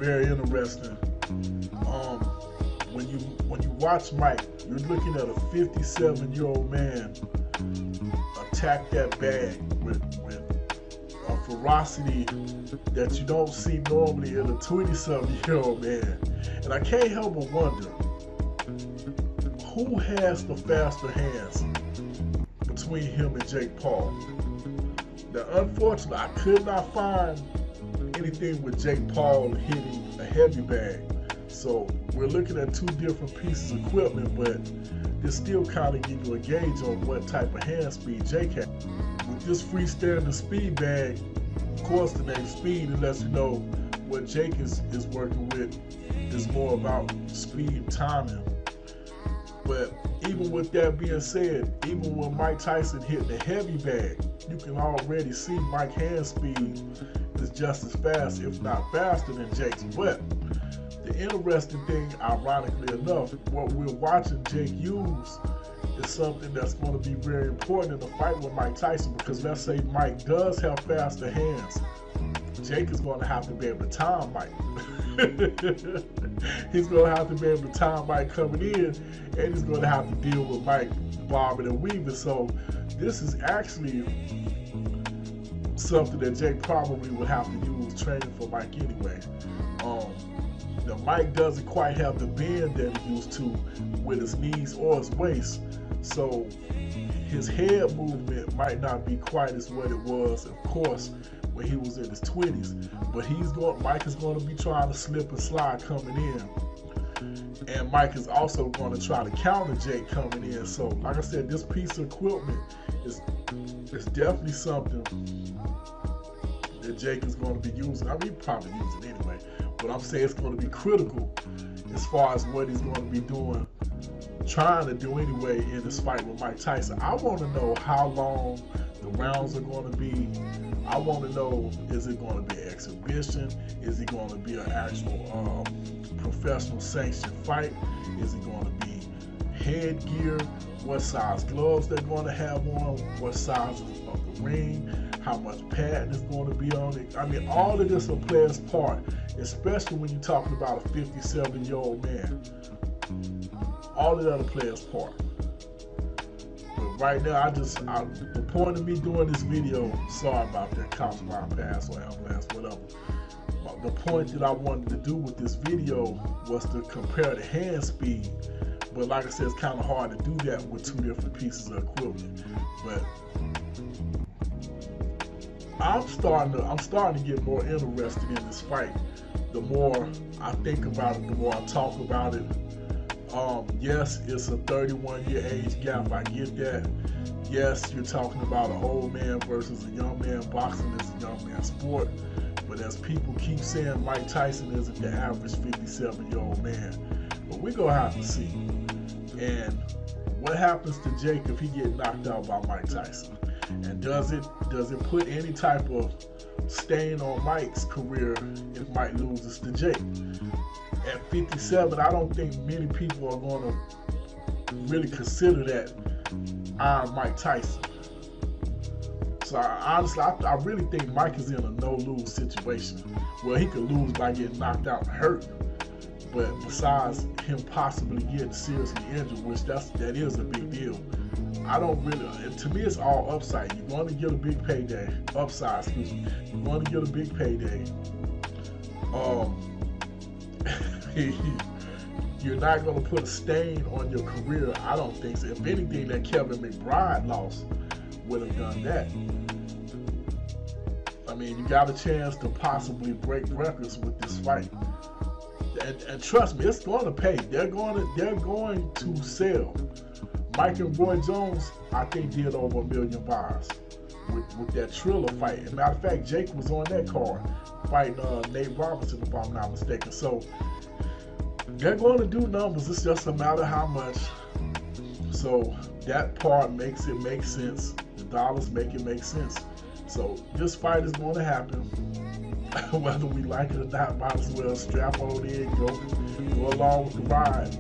very interesting. When you watch Mike, you're looking at a 57-year-old man attack that bag with a ferocity that you don't see normally in a 27-year-old man. And I can't help but wonder, who has the faster hands between him and Jake Paul? Now, unfortunately, I could not find anything with Jake Paul hitting a heavy bag. So we're looking at two different pieces of equipment, but this still kind of gives you a gauge on what type of hand speed Jake has. With this freestanding speed bag, of course the name speed, it lets you know what Jake is working with is more about speed and timing. But even with that being said, even when Mike Tyson hit the heavy bag, you can already see Mike's hand speed is just as fast, if not faster, than Jake's. But the interesting thing, ironically enough, what we're watching Jake use is something that's going to be very important in the fight with Mike Tyson, because let's say Mike does have faster hands, Jake is going to have to be able to time Mike. He's going to have to be able to time Mike coming in, and he's going to have to deal with Mike bobbing and weaving. So this is actually something that Jake probably would have to use training for Mike anyway. Now Mike doesn't quite have the bend that he used to with his knees or his waist, so his head movement might not be quite as what it was, of course, when he was in his 20s. But Mike is going to be trying to slip and slide coming in, and Mike is also going to try to counter Jake coming in. So, like I said, this piece of equipment is definitely something that Jake is going to be using. I mean, he probably use it anyway, but I'm saying it's going to be critical as far as what he's going to be doing, trying to do anyway in this fight with Mike Tyson. I want to know how long the rounds are going to be. I want to know, is it going to be an exhibition? Is it going to be an actual professional sanctioned fight? Is it going to be headgear? What size gloves they're going to have on? What size of the ring? How much padding is going to be on it? I mean, all of this will play its part, especially when you're talking about a 57-year-old man. All of that will play its part. But right now, the point of me doing this video, sorry about that, cops bypass or ambulance, whatever. The point that I wanted to do with this video was to compare the hand speed. But like I said, it's kind of hard to do that with two different pieces of equipment. But I'm starting to get more interested in this fight. The more I think about it, the more I talk about it. Yes, it's a 31-year age gap. I get that. Yes, you're talking about an old man versus a young man. Boxing is a young man's sport. But as people keep saying, Mike Tyson isn't the average 57-year-old man. But we're going to have to see. And what happens to Jake if he gets knocked out by Mike Tyson? And does it put any type of stain on Mike's career if Mike loses to Jake? At 57, I don't think many people are going to really consider that Iron Mike Tyson. So I really think Mike is in a no-lose situation. Well, he could lose by getting knocked out and hurt, but besides him possibly getting seriously injured, which that is a big deal. I don't really, to me it's all upside. You're going to get a big payday. Upside, excuse me. You're going to get a big payday. You're not going to put a stain on your career. I don't think so. If anything, that Kevin McBride loss would have done that. I mean, you got a chance to possibly break records with this fight. And trust me, it's going to pay. They're going to sell. Mike and Roy Jones, I think, did over 1 million buys with that Triller fight. As a matter of fact, Jake was on that card fighting Nate Robinson, if I'm not mistaken. So they're going to do numbers. It's just a matter of how much. So that part makes it make sense. The dollars make it make sense. So this fight is going to happen. Whether we like it or not, might as well strap on in, go along with the ride.